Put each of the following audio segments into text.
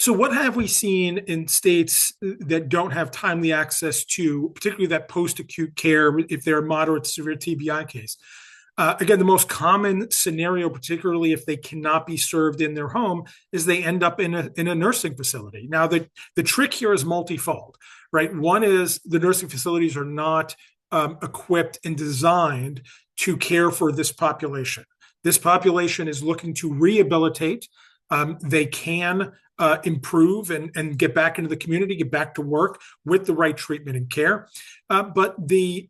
So, what have we seen in states that don't have timely access to, particularly that post-acute care, if they're a moderate to severe TBI case? Again, the most common scenario, particularly if they cannot be served in their home, is they end up in a nursing facility. Now, the trick here is multifold, right? One is the nursing facilities are not equipped and designed to care for this population. This population is looking to rehabilitate. They can improve and get back into the community, get back to work with the right treatment and care. But the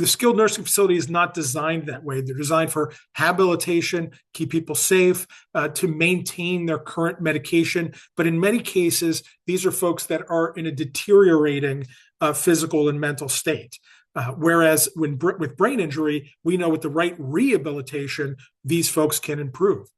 skilled nursing facility is not designed that way. They're designed for habilitation, keep people safe, to maintain their current medication. But in many cases, these are folks that are in a deteriorating physical and mental state. Whereas with brain injury, we know with the right rehabilitation, these folks can improve.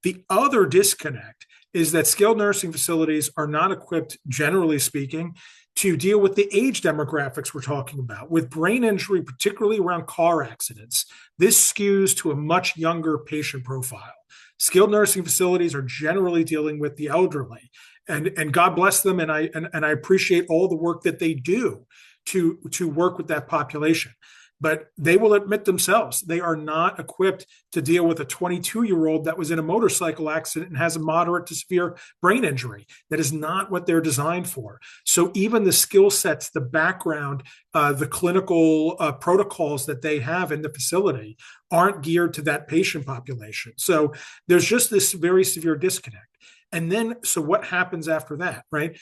The other disconnect is that skilled nursing facilities are not equipped, generally speaking, to deal with the age demographics we're talking about. With brain injury, particularly around car accidents, this skews to a much younger patient profile. Skilled nursing facilities are generally dealing with the elderly, and God bless them, and I appreciate all the work that they do to work with that population. But they will admit themselves they are not equipped to deal with a 22-year-old that was in a motorcycle accident and has a moderate to severe brain injury. That is not what they're designed for. So even the skill sets, the background, the clinical protocols that they have in the facility aren't geared to that patient population. So there's just this very severe disconnect. And then, so what happens after that, right?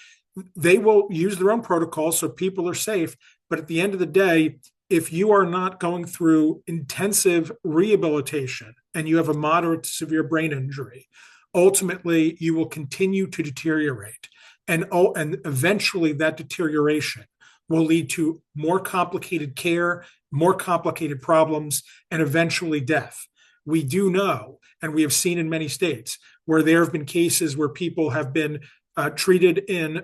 They will use their own protocols so people are safe. But at the end of the day, if you are not going through intensive rehabilitation and you have a moderate to severe brain injury, ultimately you will continue to deteriorate. And eventually that deterioration will lead to more complicated care, more complicated problems, and eventually death. We do know, and we have seen in many states, where there have been cases where people have been treated in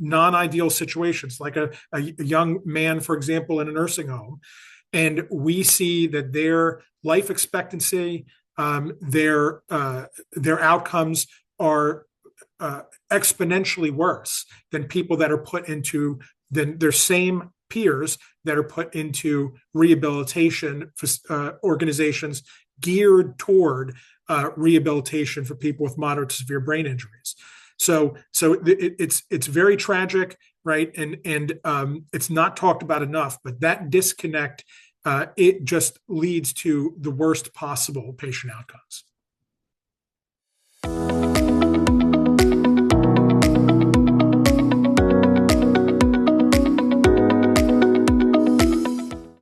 non-ideal situations, like a young man, for example, in a nursing home. And we see that their life expectancy, their outcomes are exponentially worse than people that are put into than their same peers that are put into rehabilitation organizations geared toward rehabilitation for people with moderate to severe brain injuries. So it's very tragic, right? And it's not talked about enough, but that disconnect, it just leads to the worst possible patient outcomes.